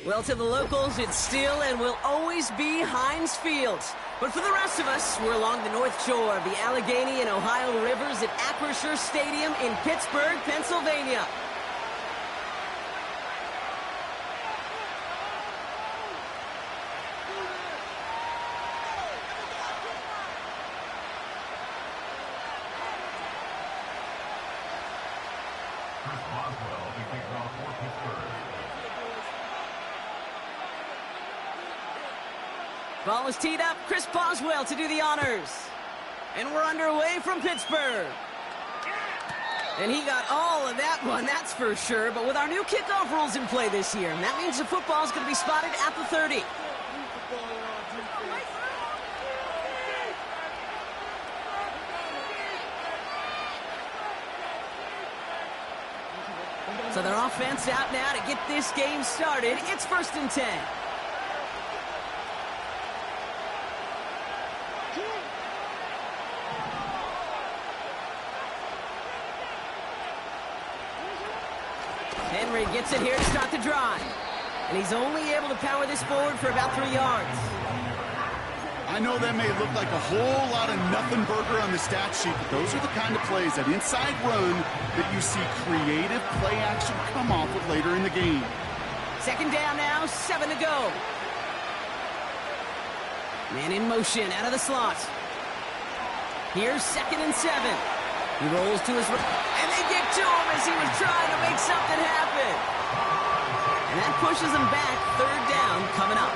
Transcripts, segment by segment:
Well, to the locals, it's still and will always be Heinz Field. But for the rest of us, we're along the north shore of the Allegheny and Ohio rivers at Acrisure Stadium in Pittsburgh, Pennsylvania. Ball is teed up. Chris Boswell to do the honors. And we're underway from Pittsburgh. And he got all of that one, that's for sure. But with our new kickoff rules in play this year, that means the football is going to be spotted at the 30. So their offense out now to get this game started. It's 1st and 10. Henry gets it here to start the drive. And he's only able to power this forward for about 3 yards. I know that may look like a whole lot of nothing burger on the stat sheet, but those are the kind of plays, that inside run, that you see creative play action come off with later in the game. 2nd down now, 7 to go. Man in motion out of the slot. Here's 2nd and 7. He rolls to his right, and they get to him as he was trying to make something happen. And that pushes him back. 3rd down coming up.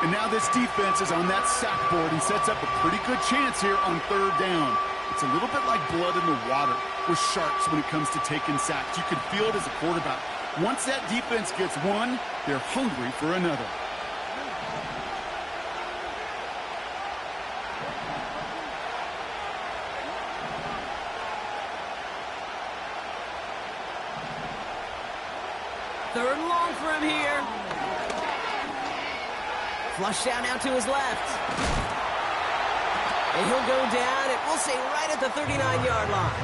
And now this defense is on that sack board and sets up a pretty good chance here on 3rd down. It's a little bit like blood in the water with sharks when it comes to taking sacks. You can feel it as a quarterback. Once that defense gets one, they're hungry for another. Third and long for him here. Flush down out to his left. And he'll go down, and we'll say right at the 39-yard line.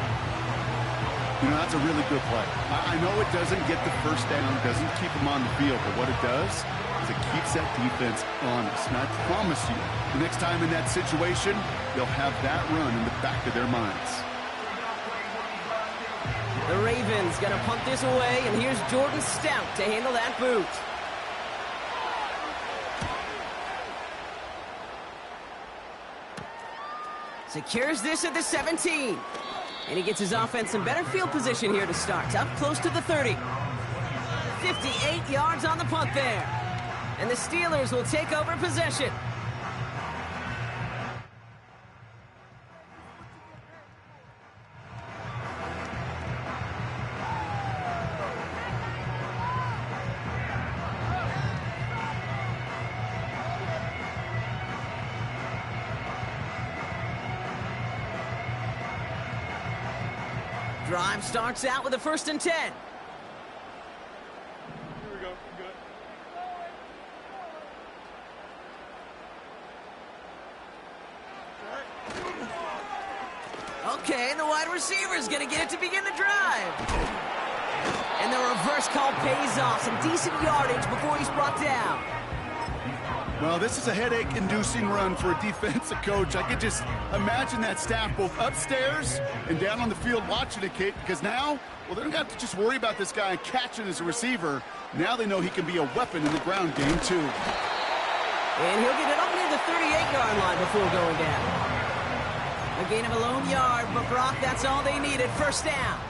You know, that's a really good play. I know it doesn't get the 1st down, doesn't keep him on the field, but what it does is it keeps that defense honest. And I promise you, the next time in that situation, they'll have that run in the back of their minds. The Ravens going to punt this away, and here's Jordan Stout to handle that boot. Secures this at the 17. And he gets his offense in better field position here to start. Up close to the 30. 58 yards on the punt there. And the Steelers will take over possession. Drive starts out with a 1st and 10. Here we go. Good. Okay, the wide receiver's going to get it to begin the drive. And the reverse call pays off. Some decent yardage before he's brought down. Well, this is a headache-inducing run for a defensive coach. I could just imagine that staff both upstairs and down on the field watching it, Kate, because now, well, they don't have to just worry about this guy catching as a receiver. Now they know he can be a weapon in the ground game, too. And he'll get it up near the 38-yard line before going down. A gain of a lone yard, but Brock, that's all they needed. 1st down.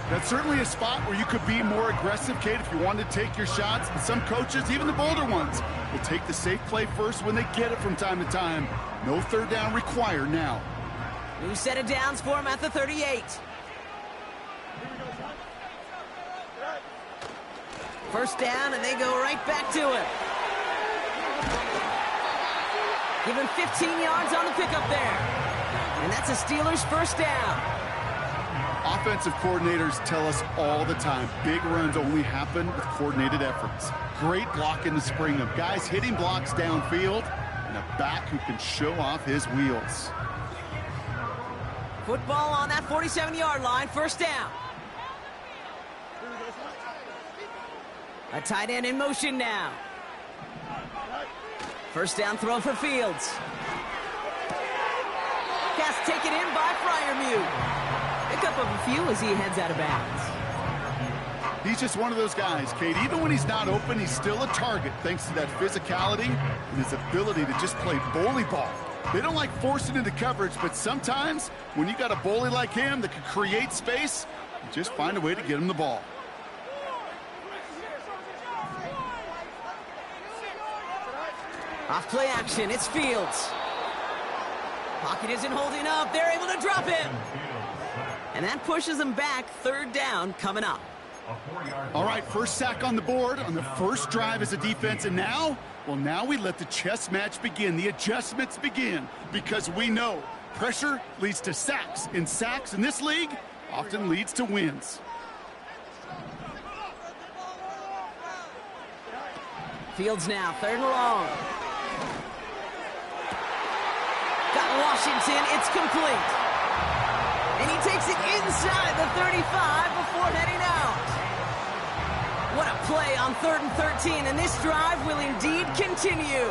That's certainly a spot where you could be more aggressive, Kate, if you wanted to take your shots. And some coaches, even the bolder ones, will take the safe play first when they get it from time to time. No 3rd down required now. New set of downs for him at the 38. 1st down, and they go right back to him. Give him 15 yards on the pickup there. And that's a Steelers 1st down. Offensive coordinators tell us all the time, big runs only happen with coordinated efforts. Great block in the spring of guys hitting blocks downfield and a back who can show off his wheels. Football on that 47-yard line, 1st down. A tight end in motion now. First down throw for Fields. Pass taken in by Freiermuth. Pick up of a few as he heads out of bounds. He's just one of those guys, Kate. Even when he's not open, he's still a target thanks to that physicality and his ability to just play bully ball. They don't like forcing into coverage, but sometimes when you got a bully like him that can create space, you just find a way to get him the ball. Off play action, it's Fields. Pocket isn't holding up. They're able to drop him. And that pushes them back. Third down coming up. All right, first sack on the board on the first drive as a defense. And now, well, now we let the chess match begin. The adjustments begin because we know pressure leads to sacks. And sacks in this league often leads to wins. Fields now, third and long. Got Washington, it's complete. And he takes it inside the 35 before heading out. What a play on 3rd and 13, and this drive will indeed continue.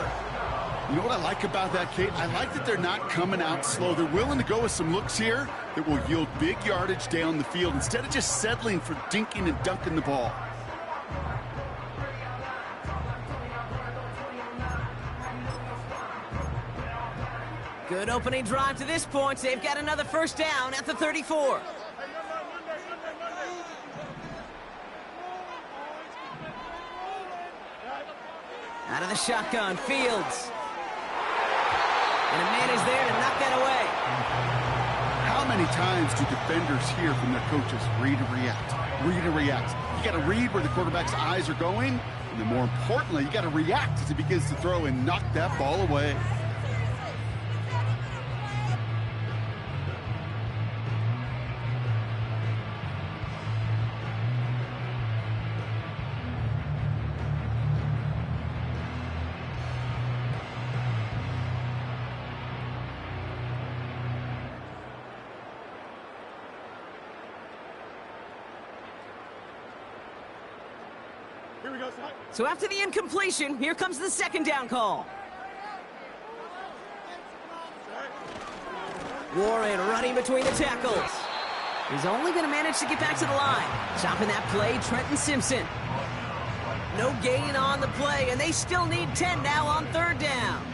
You know what I like about that, Kate? I like that they're not coming out slow. They're willing to go with some looks here that will yield big yardage down the field instead of just settling for dinking and dunking the ball. Good opening drive to this point. They've got another first down at the 34. Out of the shotgun, Fields. And a man is there to knock that away. How many times do defenders hear from their coaches, read and react, read and react? You got to read where the quarterback's eyes are going, and then more importantly, you got to react as he begins to throw and knock that ball away. So after the incompletion, here comes the second down call. Warren running between the tackles. He's only going to manage to get back to the line. Stopping that play, Trenton Simpson. No gain on the play, and they still need 10 now on third down.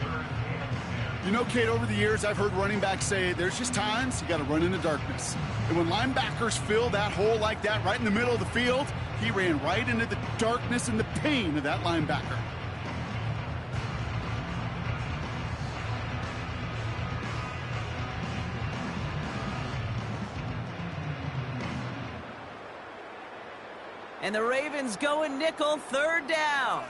You know, Kate, over the years, I've heard running backs say there's just times you got to run in the darkness. And when linebackers fill that hole like that right in the middle of the field, he ran right into the darkness and the pain of that linebacker. And the Ravens going nickel, third down.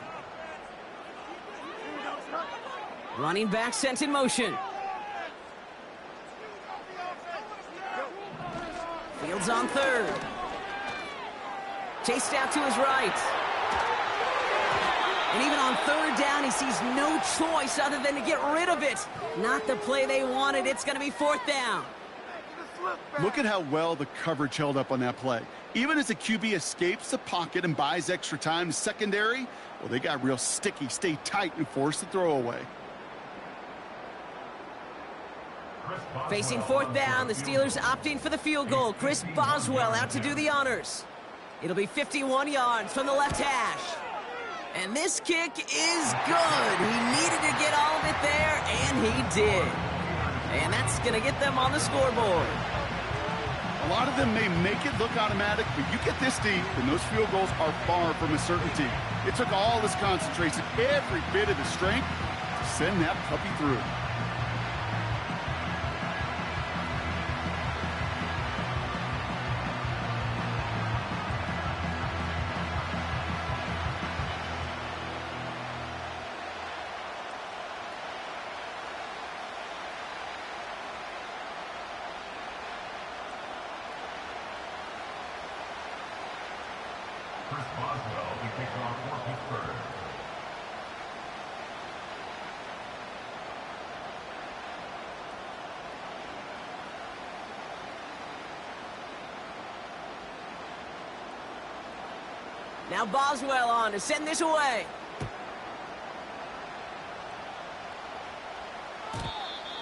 Running back sent in motion. Fields on third. Chased out to his right. And even on third down, he sees no choice other than to get rid of it. Not the play they wanted. It's going to be fourth down. Look at how well the coverage held up on that play. Even as the QB escapes the pocket and buys extra time, secondary, well, they got real sticky, stay tight, and force the throw away. Facing fourth down, the Steelers opting for the field goal. Chris Boswell out to do the honors. It'll be 51 yards from the left hash. And this kick is good. He needed to get all of it there, and he did. And that's going to get them on the scoreboard. A lot of them may make it look automatic, but you get this deep, and those field goals are far from a certainty. It took all this concentration, every bit of the strength, to send that puppy through. Chris Boswell will kick off for Pittsburgh. Now Boswell on to send this away.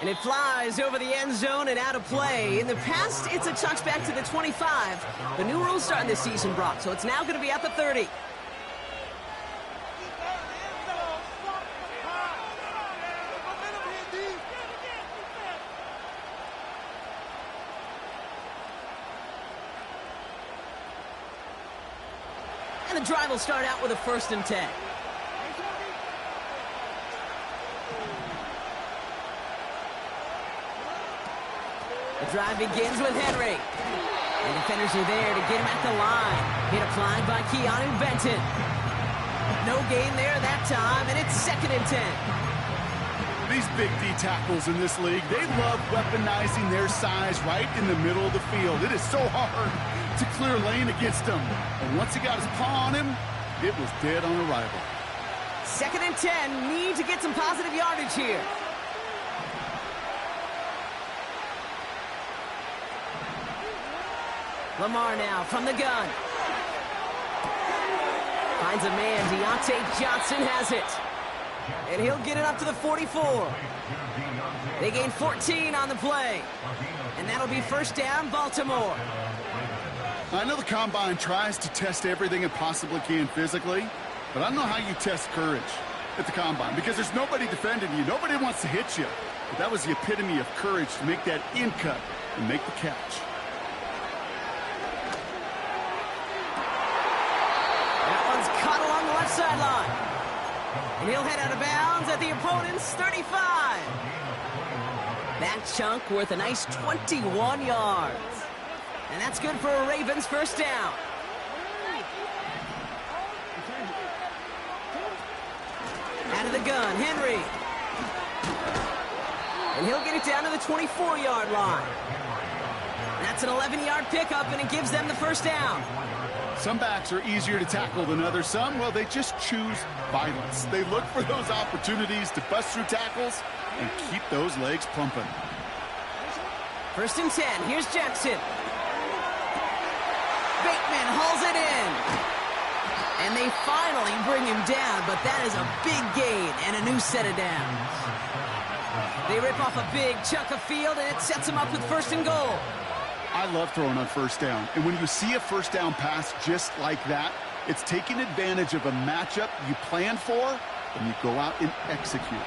And it flies over the end zone and out of play. In the past, it's a touchback to the 25. The new rules starting this season, Brock, so it's now going to be at the 30. And the drive will start out with a 1st and 10. The drive begins with Henry. The defenders are there to get him at the line. Hit applied by Keanu Benton. No gain there that time, and it's 2nd and 10. These big D tackles in this league, they love weaponizing their size right in the middle of the field. It is so hard to clear lane against him. And once he got his paw on him, it was dead on arrival. 2nd and 10, need to get some positive yardage here. Lamar now from the gun. Finds a man. Deontay Johnson has it. And he'll get it up to the 44. They gain 14 on the play. And that'll be 1st down, Baltimore. I know the Combine tries to test everything it possibly can physically, but I don't know how you test courage at the Combine because there's nobody defending you. Nobody wants to hit you. But that was the epitome of courage to make that in cut and make the catch. Caught along the left sideline. And he'll head out of bounds at the opponent's 35. That chunk worth a nice 21 yards. And that's good for a Ravens 1st down. Out of the gun, Henry. And he'll get it down to the 24-yard line. That's an 11-yard pickup, and it gives them the 1st down. Some backs are easier to tackle than others. Some, well, they just choose violence. They look for those opportunities to bust through tackles and keep those legs pumping. 1st and 10. Here's Jackson. Bateman hauls it in. And they finally bring him down, but that is a big gain and a new set of downs. They rip off a big chunk of field, and it sets them up with 1st and goal. I love throwing on 1st down. And when you see a 1st down pass just like that, it's taking advantage of a matchup you planned for, and you go out and execute.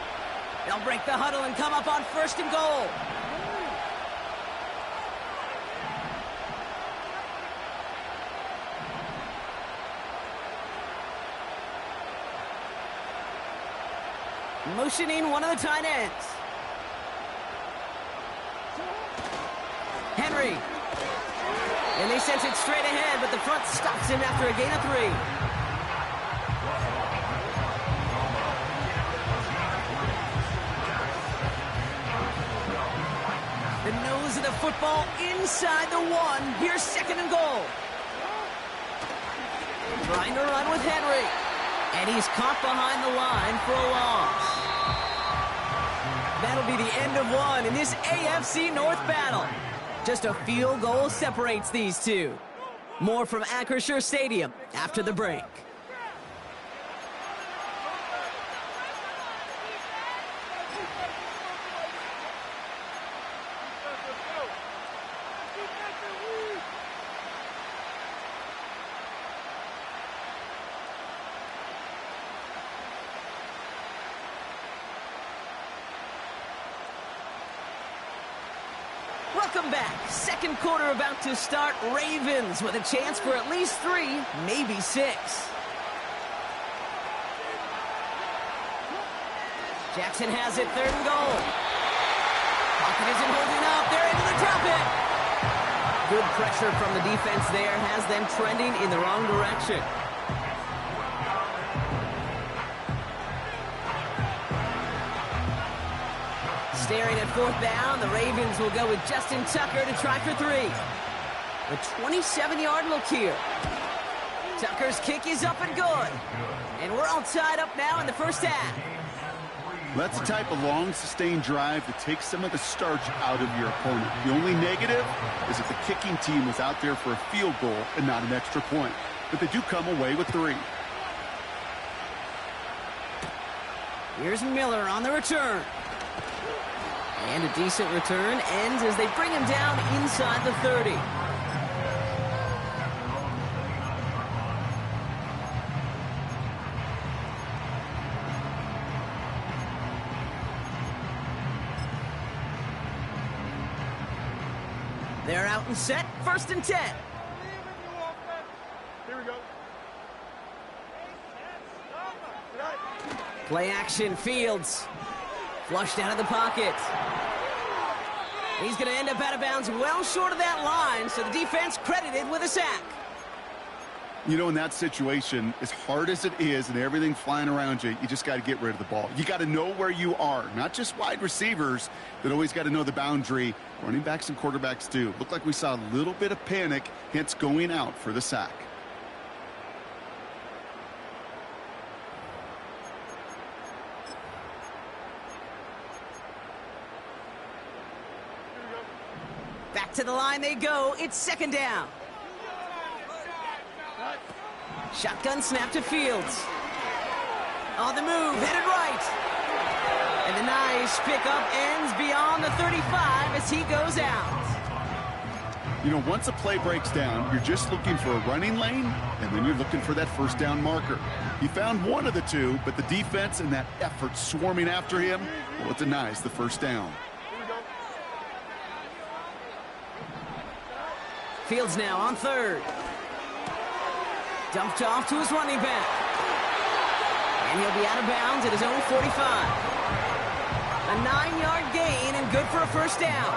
They'll break the huddle and come up on 1st and goal. Motioning one of the tight ends. Henry. And they sent it straight ahead, but the front stops him after a gain of 3. The nose of the football inside the 1. Here's 2nd and goal. Trying to run with Henry. And he's caught behind the line for a loss. That'll be the end of 1 in this AFC North battle. Just a field goal separates these two. More from Acrisure Stadium after the break. Welcome back. 2nd quarter about to start. Ravens with a chance for at least 3, maybe 6. Jackson has it, 3rd and goal. Pocket isn't holding up. They're able to drop it. Good pressure from the defense there has them trending in the wrong direction. Staring at 4th down, the Ravens will go with Justin Tucker to try for 3. A 27-yard look here. Tucker's kick is up and good. And we're all tied up now in the 1st half. That's the type of long, sustained drive that takes some of the starch out of your opponent. The only negative is that the kicking team was out there for a field goal and not an extra point. but they do come away with 3. Here's Miller on the return. And a decent return ends as they bring him down inside the 30. They're out and set, 1st and 10. Here we go. Play action, Fields. Flushed out of the pocket. He's going to end up out of bounds well short of that line, so the defense credited with a sack. You know, in that situation, as hard as it is and everything flying around you, you just got to get rid of the ball. You got to know where you are, not just wide receivers, but always got to know the boundary. Running backs and quarterbacks do. Looked like we saw a little bit of panic, hence going out for the sack. Back to the line they go. It's 2nd down. Shotgun snap to Fields. On the move, headed right. And the nice pickup ends beyond the 35 as he goes out. You know, once a play breaks down, you're just looking for a running lane, and then you're looking for that 1st down marker. He found one of the two, but the defense and that effort swarming after him, well, it denies the 1st down. Fields now on 3rd. Dumped off to his running back. And he'll be out of bounds at his own 45. A 9-yard gain and good for a 1st down.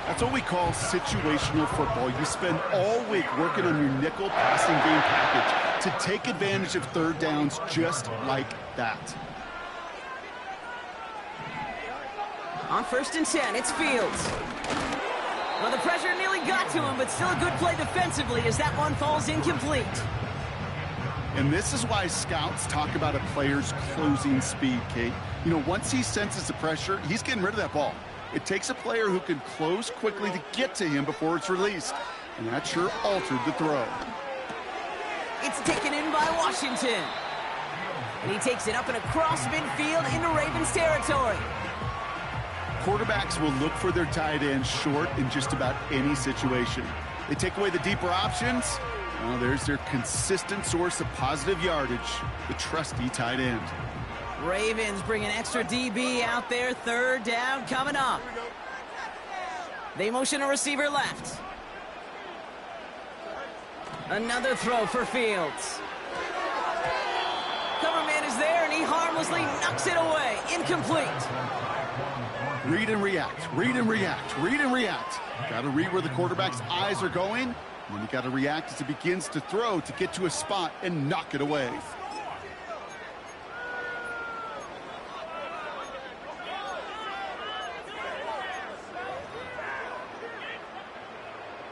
That's what we call situational football. You spend all week working on your nickel passing game package to take advantage of 3rd downs just like that. On 1st and 10, it's Fields. Well, the pressure nearly got to him, but still a good play defensively as that one falls incomplete. And this is why scouts talk about a player's closing speed, Kate. You know, once he senses the pressure, he's getting rid of that ball. It takes a player who can close quickly to get to him before it's released. And that sure altered the throw. It's taken in by Washington. And he takes it up and across midfield into Ravens territory. Quarterbacks will look for their tight ends short in just about any situation. They take away the deeper options. Well, there's their consistent source of positive yardage, the trusty tight end. Ravens bring an extra DB out there. 3rd down coming up. They motion a receiver left. Another throw for Fields. Cover man is there, and he harmlessly knocks it away. Incomplete. Read and react, read and react, read and react. Got to read where the quarterback's eyes are going, and then you got to react as he begins to throw to get to a spot and knock it away.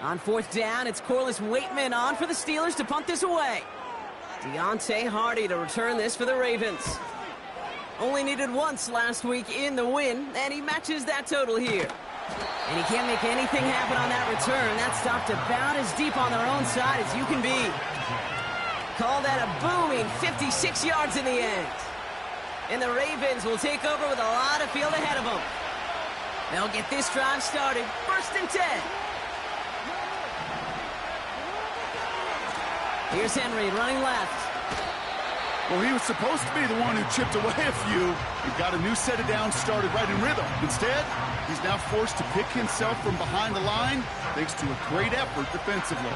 On 4th down, it's Corliss Waitman on for the Steelers to punt this away. Deontay Hardy to return this for the Ravens. Only needed once last week in the win, and he matches that total here. And he can't make anything happen on that return. That stopped about as deep on their own side as you can be. Call that a booming 56 yards in the end. And the Ravens will take over with a lot of field ahead of them. They'll get this drive started. 1st and 10. Here's Henry running left. Well, he was supposed to be the one who chipped away a few and got a new set of downs started right in rhythm. Instead, he's now forced to pick himself from behind the line thanks to a great effort defensively.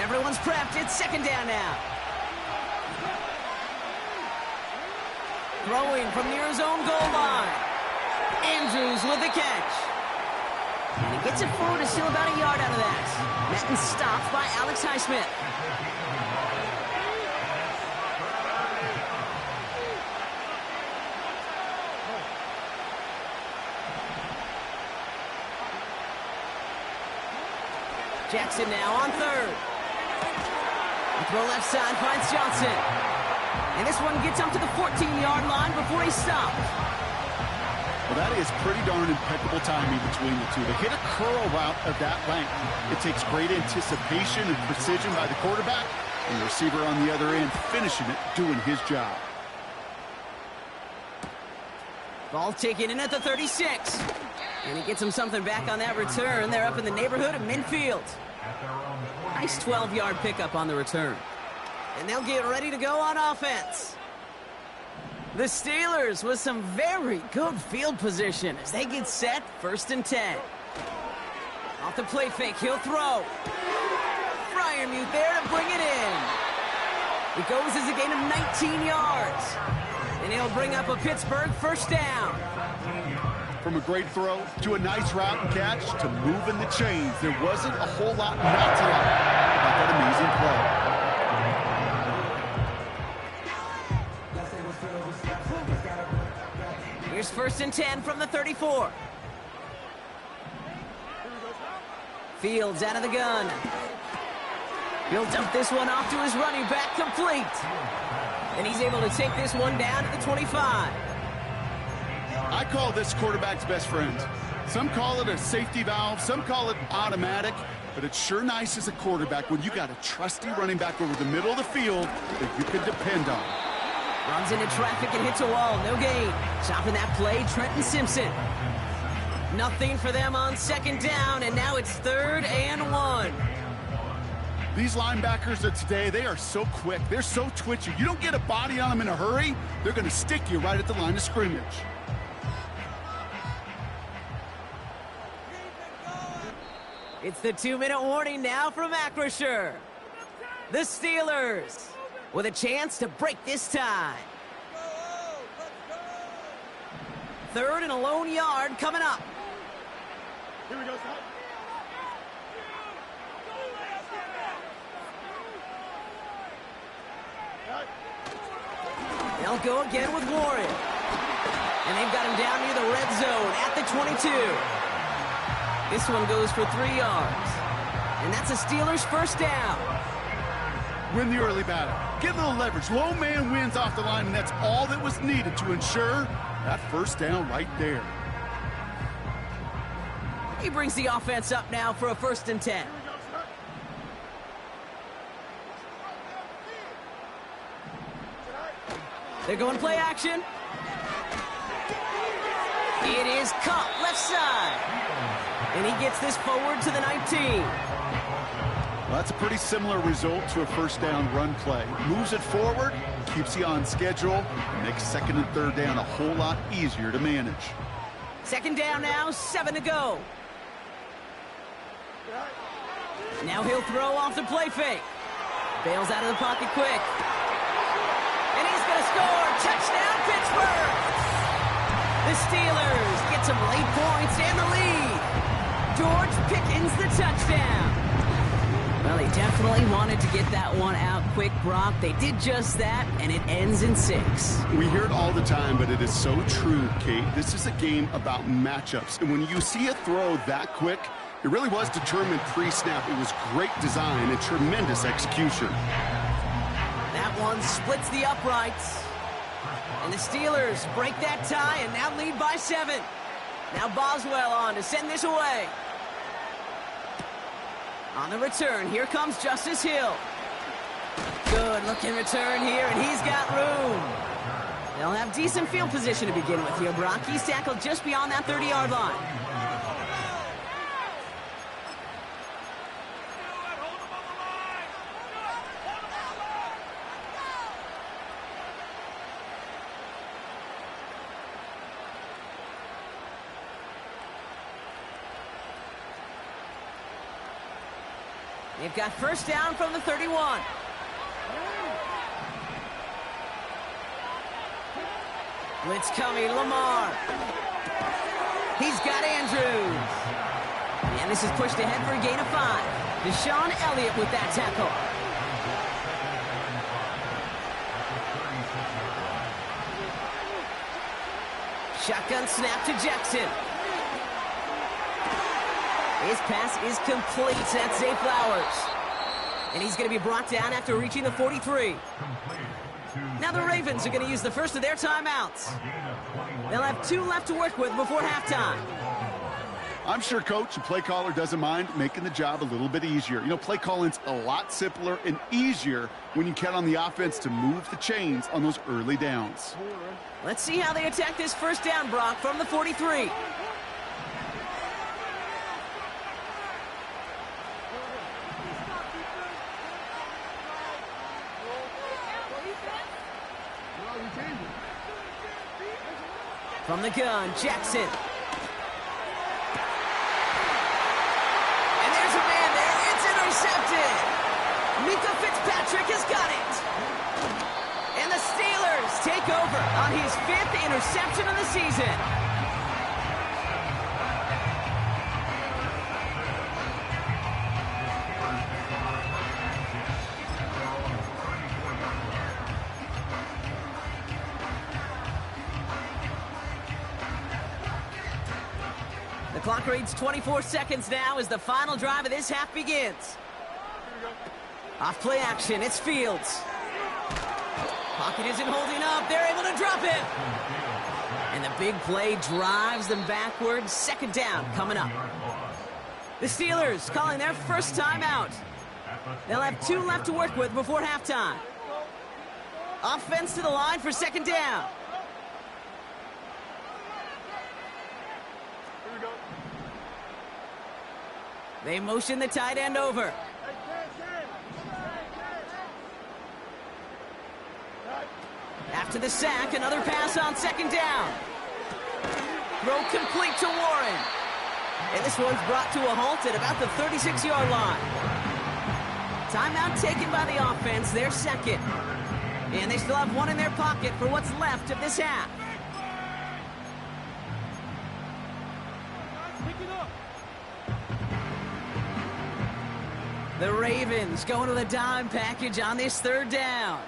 Everyone's prepped. It's 2nd down now. Throwing from near his own goal line. Andrews with the catch. And he gets it forward to still about a yard out of that. Met and stopped by Alex Highsmith. Jackson now on 3rd. The throw left side finds Johnson. And this one gets up to the 14-yard line before he stopped. Well, that is pretty darn impeccable timing between the two. To hit a curl route of that length, it takes great anticipation and precision by the quarterback, and the receiver on the other end finishing it, doing his job. Ball taken in at the 36. And he gets him something back on that return. They're up in the neighborhood of midfield. Nice 12-yard pickup on the return. And they'll get ready to go on offense. The Steelers with some very good field position as they get set, 1st and 10. Off the play fake, he'll throw. Freiermuth there to bring it in. It goes as a gain of 19 yards. And he'll bring up a Pittsburgh 1st down. From a great throw to a nice route and catch to moving the chains, there wasn't a whole lot not to like about that amazing play. Here's 1st and 10 from the 34. Fields out of the gun. He'll dump this one off to his running back, complete. And he's able to take this one down to the 25. I call this quarterback's best friend. Some call it a safety valve, some call it automatic, but it's sure nice as a quarterback when you got a trusty running back over the middle of the field that you can depend on. Runs into traffic and hits a wall, no gain. Stopping that play, Trenton Simpson. Nothing for them on 2nd down, and now it's 3rd and 1. These linebackers of today, they are so quick. They're so twitchy. You don't get a body on them in a hurry, they're going to stick you right at the line of scrimmage. It's the 2-minute warning now from Acrisure. The Steelers with a chance to break this tie. 3rd and a lone yard coming up. Here we go, They'll go again with Warren. And they've got him down near the red zone at the 22. This one goes for 3 yards. And that's a Steelers 1st down. Win the early battle. Get a little leverage. Low man wins off the line, and that's all that was needed to ensure that 1st down right there. He brings the offense up now for a 1st and 10. They're going play action. It is caught left side. And he gets this forward to the 19. Well, that's a pretty similar result to a 1st down run play. Moves it forward, keeps you on schedule, and makes 2nd and 3rd down a whole lot easier to manage. 2nd down now, 7 to go. Now he'll throw off the play fake. Bails out of the pocket quick. And he's going to score. Touchdown, Pittsburgh. The Steelers get some late points and the lead. George Pickens the touchdown. Well, they definitely wanted to get that one out quick, Brock. They did just that, and it ends in 6. We hear it all the time, but it is so true, Kate. This is a game about matchups. And when you see a throw that quick, it really was determined pre-snap. It was great design and tremendous execution. That one splits the uprights. And the Steelers break that tie and now lead by 7. Now Boswell on to send this away. On the return, here comes Justice Hill. Good looking return here, and he's got room. They'll have decent field position to begin with here, Brock. He's tackled just beyond that 30-yard line. They've got 1st down from the 31. Blitz coming, Lamar. He's got Andrews. And this is pushed ahead for a gain of 5. Deshaun Elliott with that tackle. Shotgun snap to Jackson. His pass is complete. That's Zay Flowers. And he's going to be brought down after reaching the 43. Now the Ravens are going to use the first of their timeouts. They'll have 2 left to work with before halftime. I'm sure coach and play caller doesn't mind making the job a little bit easier. You know, play calling's a lot simpler and easier when you count on the offense to move the chains on those early downs. Let's see how they attack this first down, Brock, from the 43. From the gun, Jackson. And there's a man there. It's intercepted. Mika Fitzpatrick has got it. And the Steelers take over on his 5th interception of the season. The clock reads 24 seconds now as the final drive of this half begins. Off play action, it's Fields. Pocket isn't holding up, they're able to drop it. And the big play drives them backwards. Second down coming up. The Steelers calling their first timeout. They'll have 2 left to work with before halftime. Offense to the line for second down. They motion the tight end over. After the sack, another pass on second down. Throw complete to Warren. And this one's brought to a halt at about the 36-yard line. Timeout taken by the offense, their second. And they still have 1 in their pocket for what's left of this half. The Ravens going to the dime package on this third down.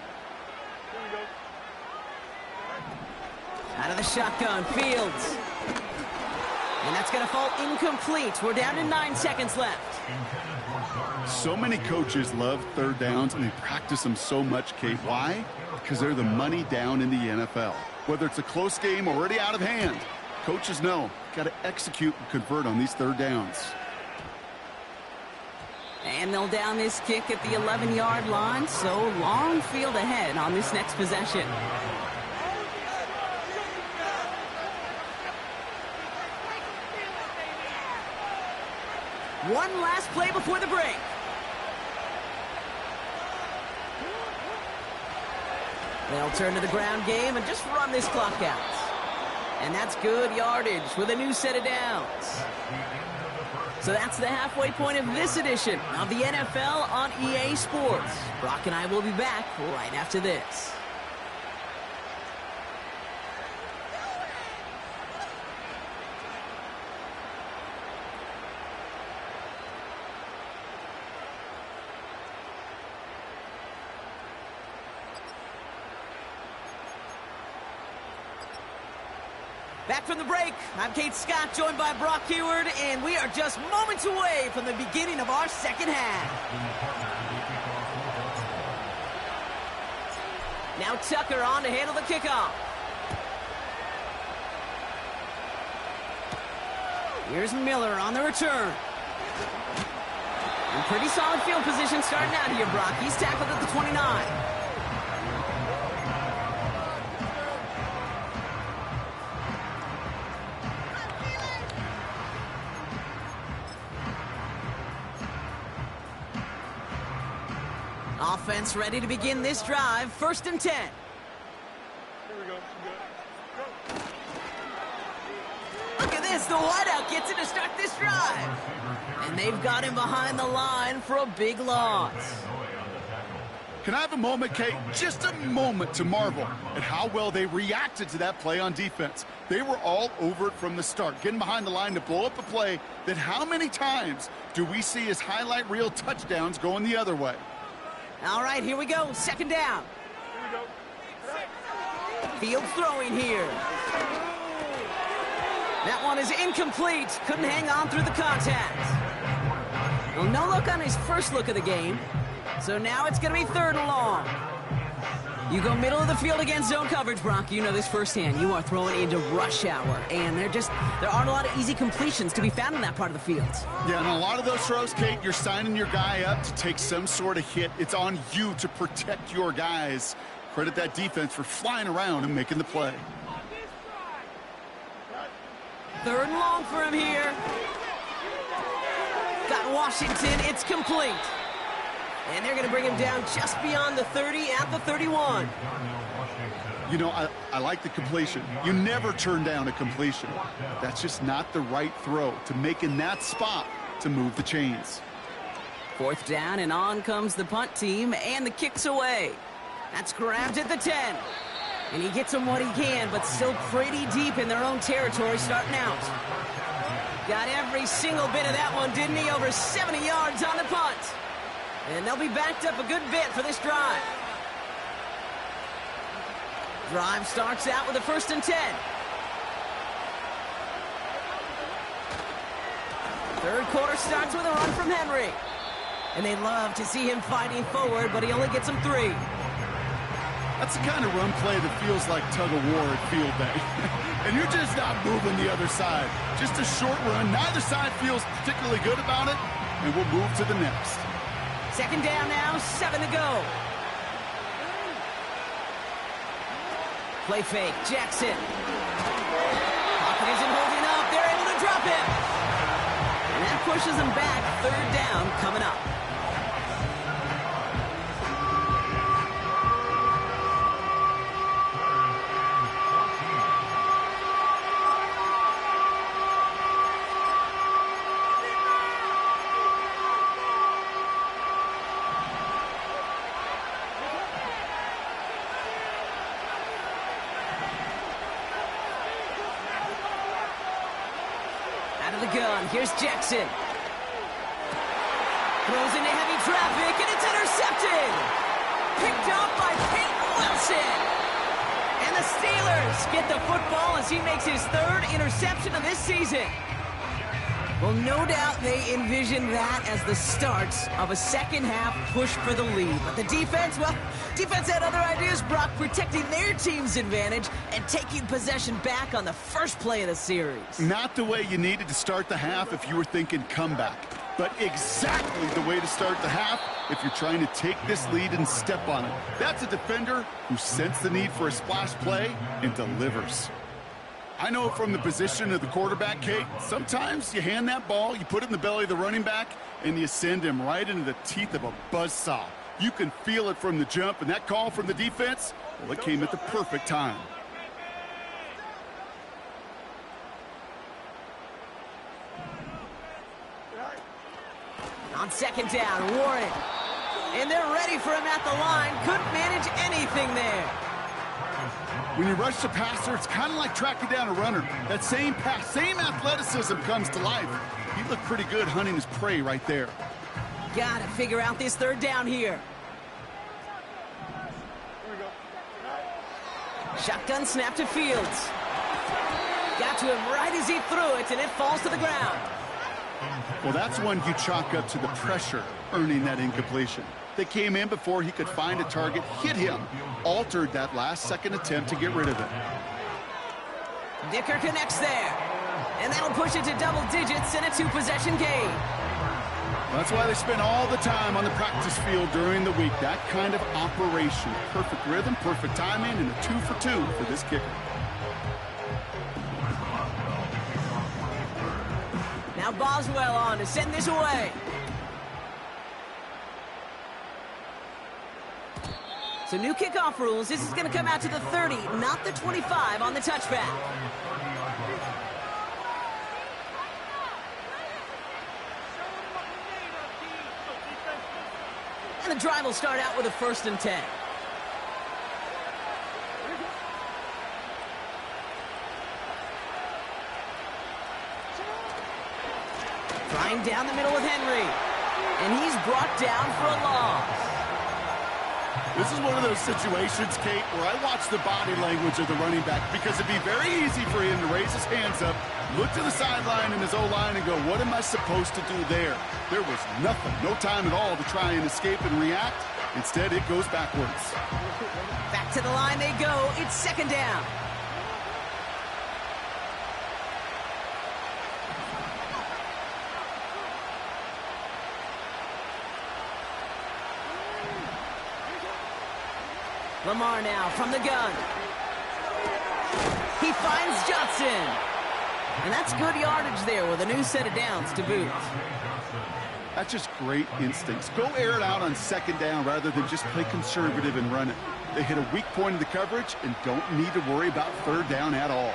Out of the shotgun, Fields. And that's going to fall incomplete. We're down to 9 seconds left. So many coaches love third downs, and they practice them so much, Kate. Why? Because they're the money down in the NFL. Whether it's a close game or already out of hand, coaches know, got to execute and convert on these third downs. And they'll down this kick at the 11-yard line, so long field ahead on this next possession. One last play before the break. They'll turn to the ground game and just run this clock out. And that's good yardage with a new set of downs. So that's the halfway point of this edition of the NFL on EA Sports. Brock and I will be back right after this. Back from the break, I'm Kate Scott, joined by Brock Huard, and we are just moments away from the beginning of our second half. Now Tucker on to handle the kickoff. Here's Miller on the return. And pretty solid field position starting out here, Brock. He's tackled at the 29. Offense ready to begin this drive. 1st and 10. Here we go. Look at this. The wideout gets it to start this drive. And they've got him behind the line for a big loss. Can I have a moment, Kate? Just a moment to marvel at how well they reacted to that play on defense. They were all over it from the start, getting behind the line to blow up a play that how many times do we see as highlight reel touchdowns going the other way? All right, here we go. 2nd down. Here we go. Fields throwing here. That one is incomplete. Couldn't hang on through the contact. Well, no look on his first look of the game. So now it's going to be 3rd and long. You go middle of the field against zone coverage, Brock. You know this firsthand. You are throwing into rush hour, and there aren't a lot of easy completions to be found in that part of the field. Yeah, and a lot of those throws, Kate, you're signing your guy up to take some sort of hit. It's on you to protect your guys. Credit that defense for flying around and making the play. 3rd and long for him here. Got Washington. It's complete. And they're going to bring him down just beyond the 30 at the 31. You know, I like the completion. You never turn down a completion. That's just not the right throw to make in that spot to move the chains. 4th down, and on comes the punt team, and the kick's away. That's grabbed at the 10. And he gets them what he can, but still pretty deep in their own territory starting out. Got every single bit of that one, didn't he? Over 70 yards on the punt. And they'll be backed up a good bit for this drive. Drive starts out with a 1st and 10. 3rd quarter starts with a run from Henry. And they love to see him fighting forward, but he only gets them 3. That's the kind of run play that feels like tug-of-war at field day. And you're just not moving the other side. Just a short run. Neither side feels particularly good about it, and we'll move to the next. 2nd down now, 7 to go. Play fake, Jackson. Pocket isn't holding up. They're able to drop him. And that pushes them back. 3rd down coming up. Here's Jackson. Throws into heavy traffic, and it's intercepted. Picked up by Peyton Wilson. And the Steelers get the football as he makes his 3rd interception of this season. Well, no doubt they envision that as the start of a second-half push for the lead. But the defense, well, defense had other ideas, Brock, protecting their team's advantage and taking possession back on the first play of the series. Not the way you needed to start the half if you were thinking comeback, but exactly the way to start the half if you're trying to take this lead and step on it. That's a defender who sensed the need for a splash play and delivers. I know from the position of the quarterback, Kate, sometimes you hand that ball, you put it in the belly of the running back, and you send him right into the teeth of a buzzsaw. You can feel it from the jump, and that call from the defense, well, it came at the perfect time. On 2nd down, Warren. And they're ready for him at the line. Couldn't manage anything there. When you rush the passer, it's kind of like tracking down a runner. That same pass, same athleticism comes to life. He looked pretty good hunting his prey right there. Got to figure out this 3rd down here. Shotgun snap to Fields. Got to him right as he threw it, and it falls to the ground. Well, that's one you chalk up to the pressure earning that incompletion. They came in before he could find a target, hit him, altered that last-second attempt to get rid of it. Dicker connects there, and that'll push it to double digits in a 2-possession game. That's why they spend all the time on the practice field during the week. That kind of operation. Perfect rhythm, perfect timing, and a 2-for-2 for this kicker. Now Boswell on to send this away. So new kickoff rules. This is going to come out to the 30, not the 25 on the touchback. And the drive will start out with a 1st and 10. Trying down the middle with Henry. And he's brought down for a loss. This is one of those situations, Kate, where I watch the body language of the running back because it'd be very easy for him to raise his hands up, look to the sideline in his O-line and go, what am I supposed to do there? There was nothing, no time at all to try and escape and react. Instead, it goes backwards. Back to the line they go. It's second down. Lamar now from the gun. He finds Johnson. And that's good yardage there with a new set of downs to boot. That's just great instincts. Go air it out on second down rather than just play conservative and run it. They hit a weak point in the coverage and don't need to worry about third down at all.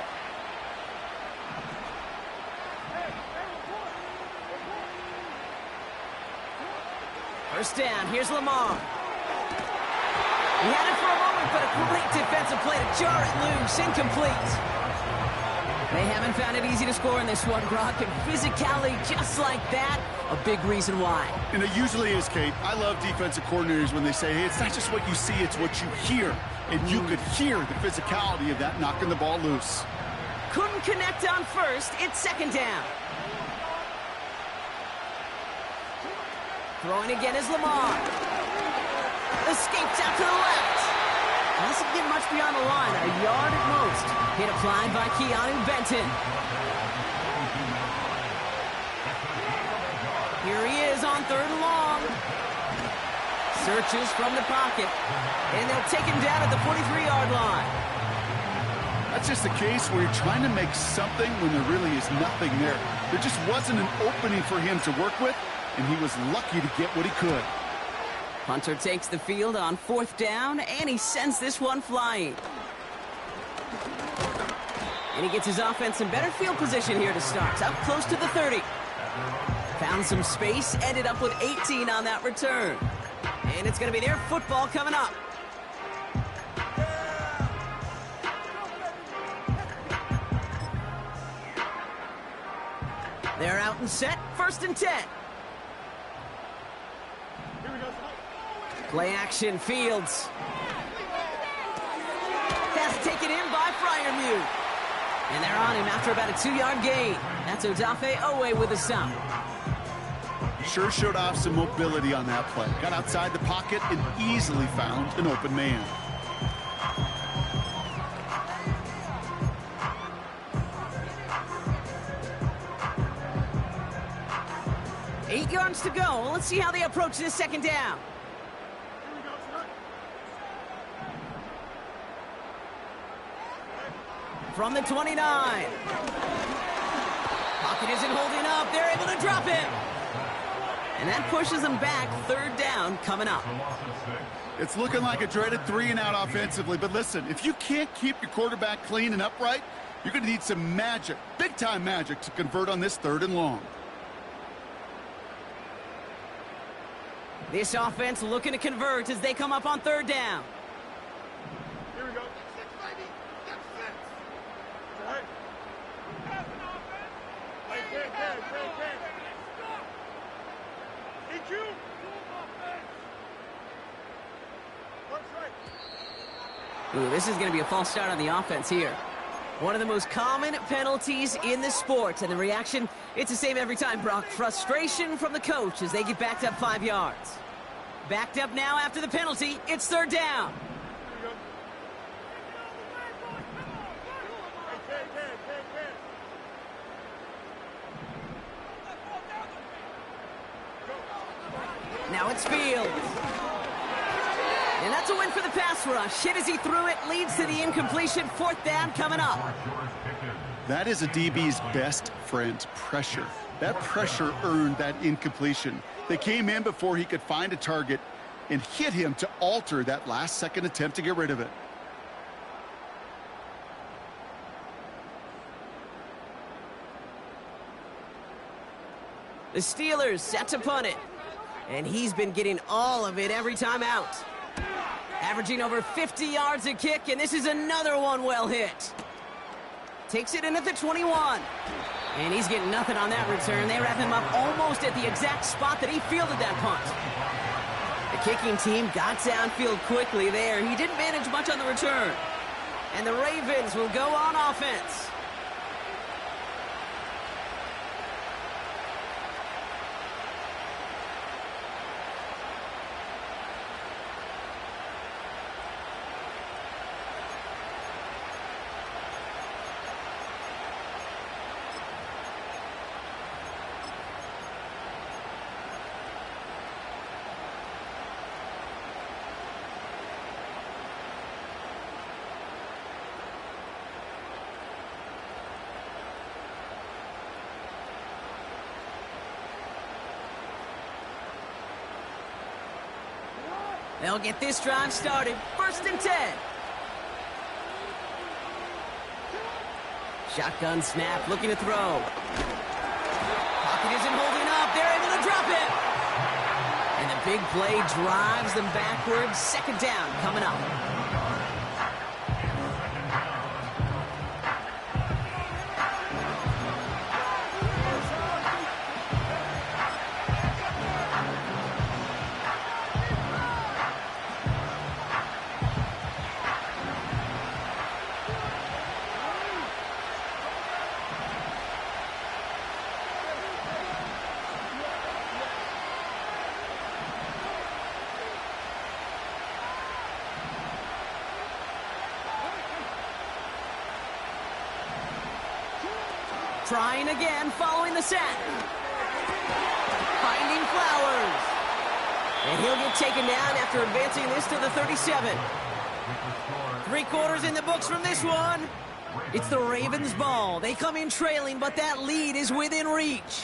First down, here's Lamar. He had it for a moment, but a great defensive play to jar it loose, incomplete. They haven't found it easy to score in this one, Brock, and physicality just like that, a big reason why. And it usually is, Kate. I love defensive coordinators when they say, hey, it's not just what you see, it's what you hear. And you could hear the physicality of that knocking the ball loose. Couldn't connect on first, it's second down. Throwing again is Lamar. Escapes out to the left. Doesn't get much beyond the line, a yard at most. Hit applied by Keanu Benton. Here he is on third and long. Searches from the pocket, and they'll take him down at the 43-yard line. That's just a case where you're trying to make something when there really is nothing there. There just wasn't an opening for him to work with, and he was lucky to get what he could. Hunter takes the field on fourth down, and he sends this one flying. And he gets his offense in better field position here to start, up close to the 30. Found some space, ended up with 18 on that return. And it's going to be their football coming up. They're out and set, first and 10. Play action, Fields. Pass taken in by Freiermuth. And they're on him after about a 2-yard gain. That's Odafe Oweh with a stop. Sure showed off some mobility on that play. Got outside the pocket and easily found an open man. Eight yards to go. Let's see how they approach this second down. From the 29. Pocket isn't holding up. They're able to drop him. And that pushes them back. Third down coming up. It's looking like a dreaded 3-and-out offensively. But listen, if you can't keep your quarterback clean and upright, you're going to need some magic, big-time magic, to convert on this third and long. This offense looking to convert as they come up on third down. Here we go. All right. Ooh, this is going to be a false start on the offense here. One of the most common penalties in the sport, and the reaction, it's the same every time, Brock. Frustration from the coach as they get backed up 5 yards. Backed up now after the penalty. It's third down. Now it's Fields. And that's a win for the pass rush. Hit as he threw it, leads to the incompletion. Fourth down coming up. That is a DB's best friend, pressure. That pressure earned that incompletion. They came in before he could find a target and hit him to alter that last-second attempt to get rid of it. The Steelers set to punt it. And he's been getting all of it every time out. Averaging over 50 yards a kick, and this is another one well hit. Takes it in at the 21. And he's getting nothing on that return. They wrap him up almost at the exact spot that he fielded that punt. The kicking team got downfield quickly there. He didn't manage much on the return. And the Ravens will go on offense. They'll get this drive started. 1st and 10. Shotgun snap, looking to throw. Pocket isn't holding up. They're able to drop it. And the big play drives them backwards. 2nd down coming up. Trying again, following the sack. Finding Flowers. And he'll get taken down after advancing this to the 37. 3/4 in the books from this one. It's the Ravens' ball. They come in trailing, but that lead is within reach.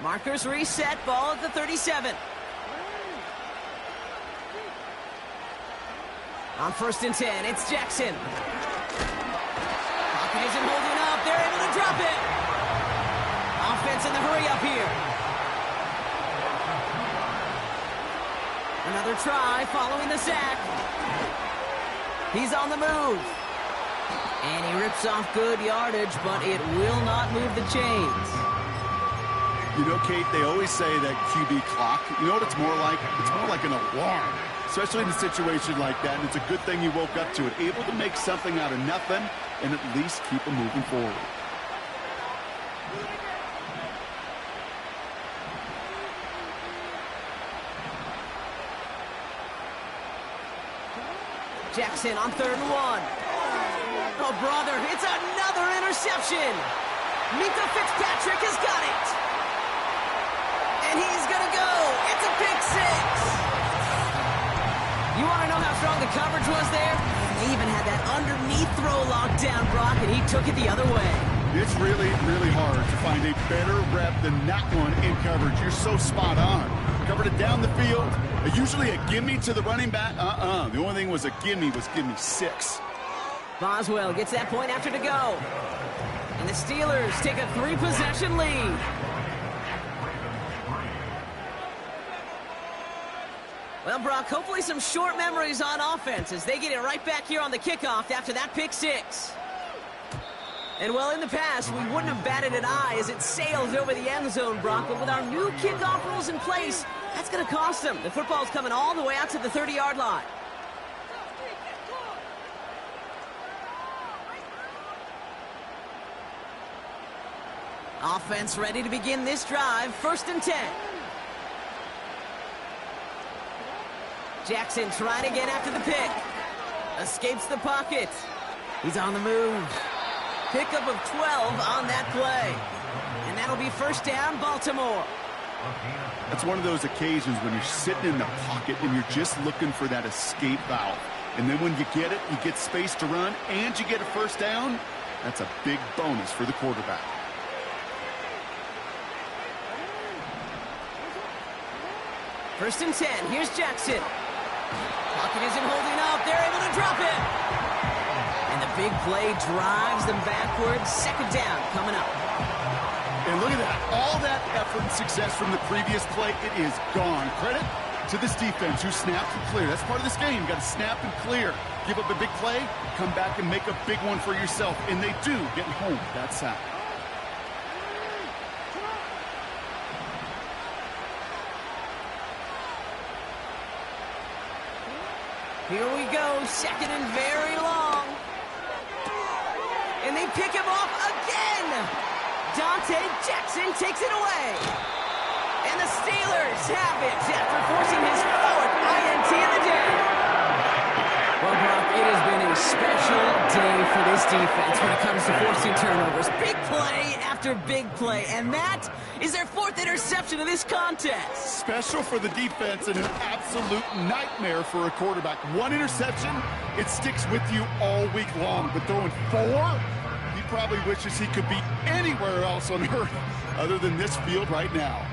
Markers reset, ball at the 37. On 1st and 10, it's Jackson. Pocket isn't holding up. They're able to drop it. Offense in the hurry up here. Another try following the sack. He's on the move. And he rips off good yardage, but it will not move the chains. You know, Kate, they always say that QB clock, you know what it's more like? It's more like an alarm, especially in a situation like that. And it's a good thing you woke up to it, able to make something out of nothing and at least keep them moving forward. Jackson on 3rd and 1. Oh, brother, it's another interception. Minka Fitzpatrick has got it. And he's going to go. It's a pick 6. You want to know how strong the coverage was there? They even had that underneath throw locked down, Brock, and he took it the other way. It's really, really hard to find a better rep than that one in coverage. You're so spot on. Covered it down the field. Usually a gimme to the running back. The only thing was a gimme 6. Boswell gets that point after to go. And the Steelers take a 3-possession lead. Well, Brock, hopefully some short memories on offense as they get it right back here on the kickoff after that pick 6. And, well, in the past, we wouldn't have batted an eye as it sails over the end zone, Brock. But with our new kickoff rules in place, that's going to cost them. The football's coming all the way out to the 30-yard line. Offense ready to begin this drive. 1st and 10. Jackson trying again after the pick. Escapes the pocket. He's on the move. Pickup of 12 on that play. And that'll be 1st down, Baltimore. That's one of those occasions when you're sitting in the pocket and you're just looking for that escape valve. And then when you get it, you get space to run, and you get a 1st down. That's a big bonus for the quarterback. First and 10. Here's Jackson. Pocket isn't holding up. They're able to drop it. And the big play drives them backwards. 2nd down coming up. And look at that. All that effort and success from the previous play, it is gone. Credit to this defense who snapped and cleared. That's part of this game. You got to snap and clear. Give up a big play, come back and make a big one for yourself. And they do get home that sack. Here we go, 2nd and very long. And they pick him off again. Dante Jackson takes it away. And the Steelers have it after forcing his 4th INT of the day. Well, Brock, it has been an Special day for this defense when it comes to forcing turnovers. Big play after big play, and that is their 4th interception of this contest. Special for the defense and an absolute nightmare for a quarterback. 1 interception, it sticks with you all week long, but throwing 4, he probably wishes he could be anywhere else on earth other than this field right now.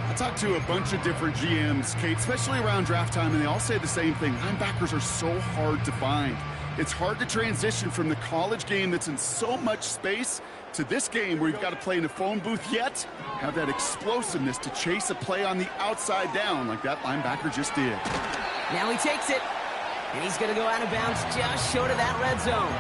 I talked to a bunch of different GMs, Kate, especially around draft time, and they all say the same thing. Linebackers are so hard to find. It's hard to transition from the college game that's in so much space to this game where you've got to play in a phone booth, yet have that explosiveness to chase a play on the outside down like that linebacker just did. Now he takes it, and he's going to go out of bounds just short of that red zone.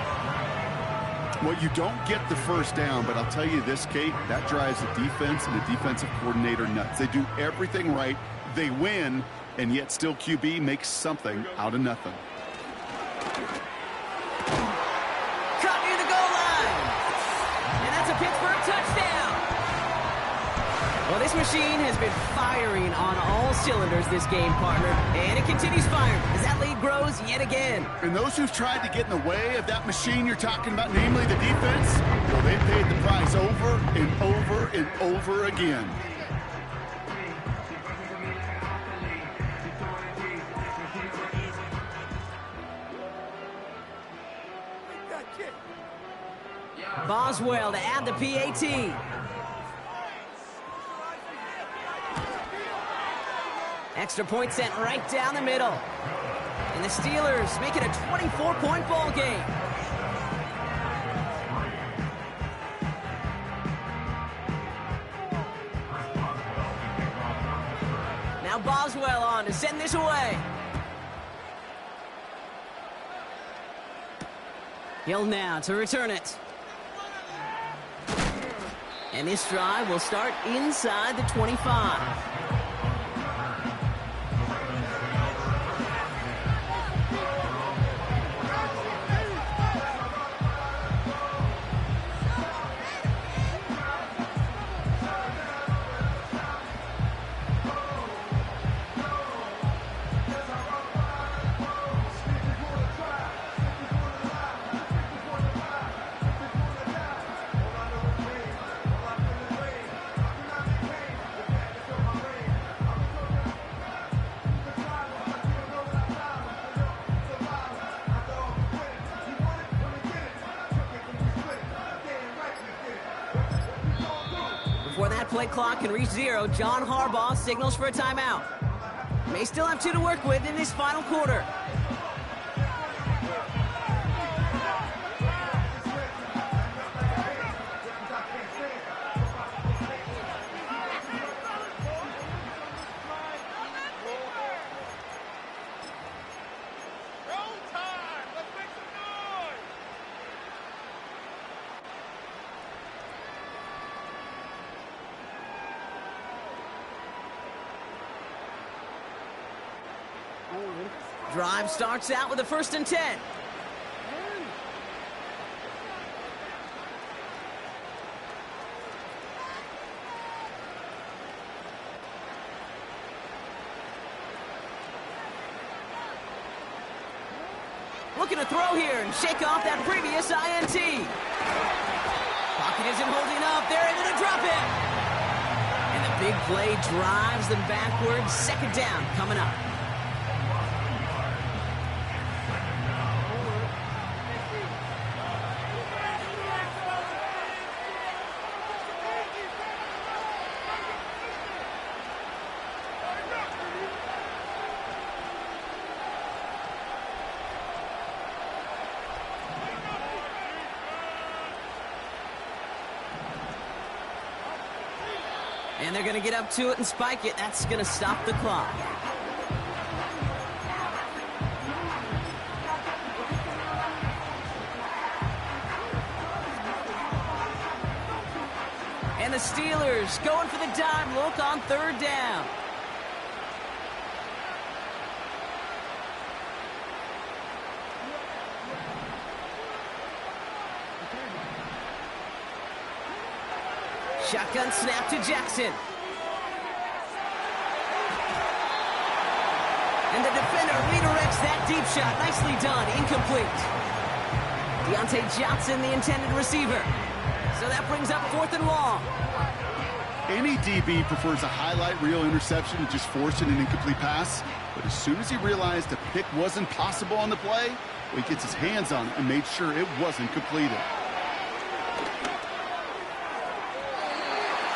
Well, you don't get the first down, but I'll tell you this, Kate, that drives the defense and the defensive coordinator nuts. They do everything right, they win, and yet still QB makes something out of nothing. Cut near the goal line, and that's a Pittsburgh touchdown. Well, this machine has been firing on all cylinders this game, partner, and it continues firing as that lead grows yet again. And those who've tried to get in the way of that machine you're talking about, namely the defense, well, they paid the price over and over and over again. Boswell to add the PAT. Extra point sent right down the middle. And the Steelers make it a 24-point ball game. Now Boswell on to send this away. Hill now to return it. And this drive will start inside the 25. Before that play clock can reach 0, John Harbaugh signals for a timeout. May still have 2 to work with in this final quarter. Drive starts out with a 1st and 10. Looking to throw here and shake off that previous INT. Pocket isn't holding up. They're able to drop it. And the big play drives them backwards. 2nd down coming up. And they're going to get up to it and spike it. That's going to stop the clock. And the Steelers going for the dime look on 3rd down. Shotgun snap to Jackson. And the defender redirects that Deep shot, nicely done, incomplete. Deontay Johnson, the intended receiver. So that brings up 4th and long. Any DB prefers a highlight reel interception to just forcing an incomplete pass. But as soon as he realized a pick wasn't possible on the play, well, he gets his hands on it and made sure it wasn't completed.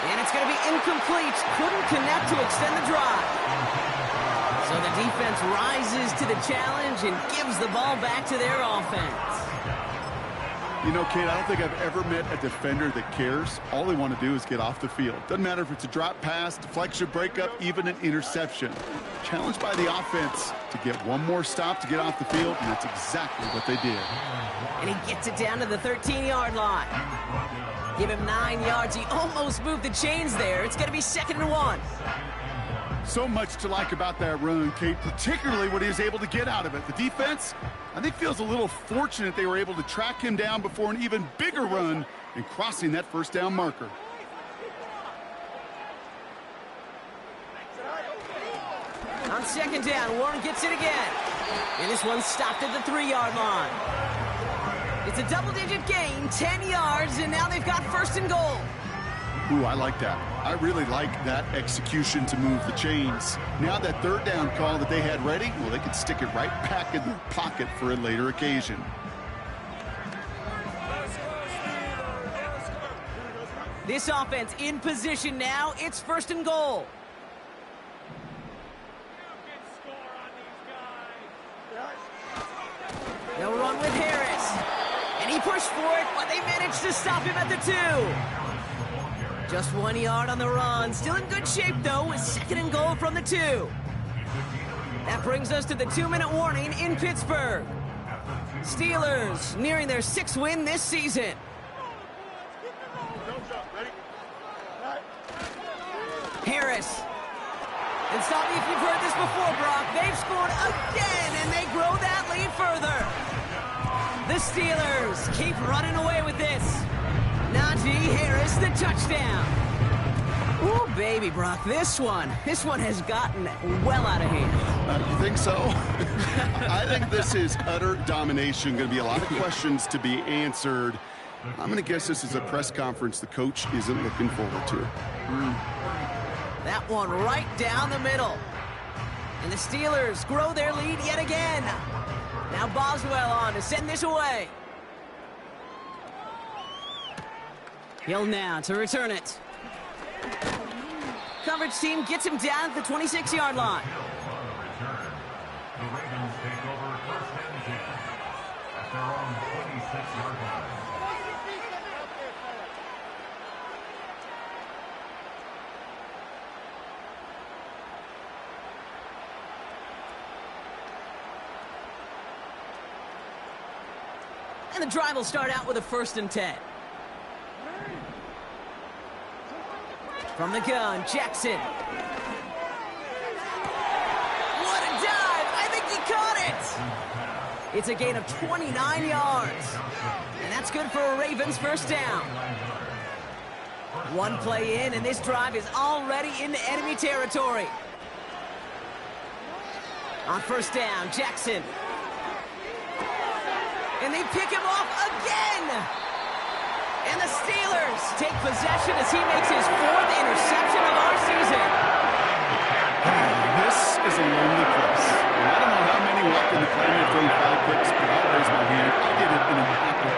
And it's going to be incomplete. Couldn't connect to extend the drive. So the defense rises to the challenge and gives the ball back to their offense. You know, Kate, I don't think I've ever met a defender that cares. All they want to do is get off the field. Doesn't matter if it's a drop pass, deflection, breakup, even an interception. Challenged by the offense to get one more stop to get off the field, and that's exactly what they did. And he gets it down to the 13-yard line. Give him 9 yards. He almost moved the chains there. It's going to be 2nd and 1. So much to like about that run, Kate, particularly what he was able to get out of it. The defense, I think, feels a little fortunate they were able to track him down before an even bigger run and crossing that 1st down marker. On 2nd down, Warren gets it again. And this one stopped at the 3-yard line. It's a double-digit gain, 10 yards, and now they've got 1st and goal. Ooh, I like that. I really like that execution to move the chains. Now that 3rd down call that they had ready, well, they could stick it right back in their pocket for a later occasion. This offense in position now. It's 1st and goal. They'll run with Harris. And he pushed for it, but they managed to stop him at the 2. Just 1 yard on the run. Still in good shape, though, with 2nd and goal from the 2. That brings us to the 2-minute warning in Pittsburgh. Steelers nearing their 6th win this season. Harris. And stop me if you've heard this before, Brock. They've scored again, and they grow that lead further. The Steelers keep running away with this. Najee Harris, the touchdown. Ooh, baby, Brock, this one has gotten well out of hand. You think so? I think this is utter domination. Going to be a lot of questions to be answered. I'm going to guess this is a press conference the coach isn't looking forward to. That one right down the middle. And the Steelers grow their lead yet again. Now Boswell on to send this away. Hill now to return it. Coverage team gets him down at the 26-yard line. The Ravens take over 1st and 10 at their own 26-yard line. And the drive will start out with a 1st and 10. From the gun, Jackson. What a dive! I think he caught it! It's a gain of 29 yards. And that's good for a Ravens 1st down. One play in, and this drive is already into enemy territory. On 1st down, Jackson. And they pick him off again! And the Steelers take possession as he makes his 4th interception of our season. This is a lonely place. And I don't know how many walked in the plane and thrown 5 picks, but I'll raise my hand. I did it in an Apple.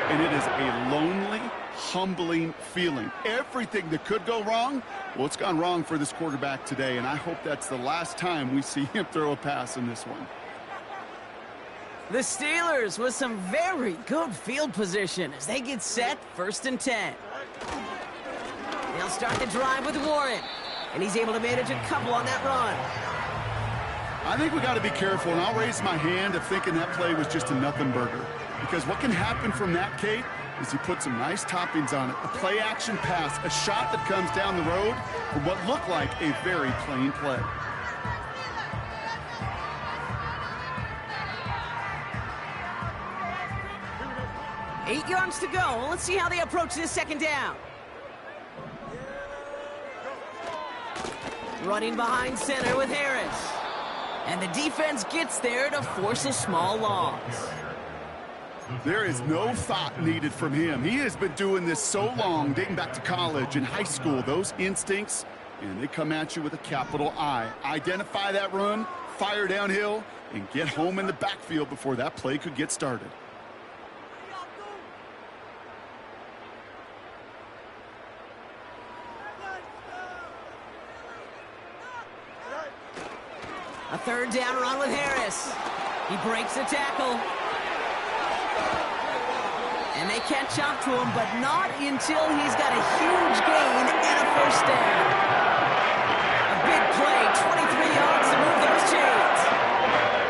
And it is a lonely, humbling feeling. Everything that could go wrong, well, it's gone wrong for this quarterback today, and I hope that's the last time we see him throw a pass in this one. The Steelers with some very good field position as they get set 1st and 10. They'll start the drive with Warren, and he's able to manage a couple on that run. I think we got to be careful, and I'll raise my hand of thinking that play was just a nothing burger. Because what can happen from that, Kate, is you put some nice toppings on it. A play-action pass, a shot that comes down the road for what looked like a very plain play. Eight yards to go. Let's see how they approach this 2nd down. Running behind center with Harris. And the defense gets there to force a small loss. There is no thought needed from him. He has been doing this so long, dating back to college and high school. Those instincts, and they come at you with a capital I. Identify that run, fire downhill, and get home in the backfield before that play could get started. A third down run with Harris. He breaks the tackle. And they catch up to him, but not until he's got a huge gain and a first down. A big play, 23 yards to move those chains.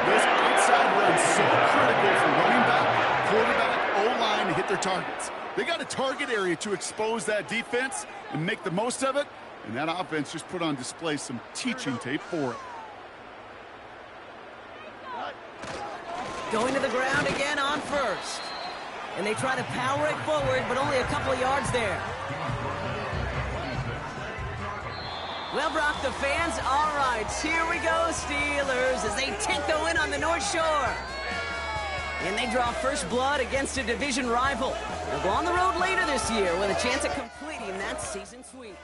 Those outside runs so critical for running back, quarterback, O-line to hit their targets. They got a target area to expose that defense and make the most of it, and that offense just put on display some teaching tape for it. Going to the ground again on first. And they try to power it forward, but only a couple of yards there. Well, Brock, the fans, all right, here we go, Steelers, as they take the win on the North Shore. And they draw first blood against a division rival. They'll go on the road later this year with a chance at completing that season sweep.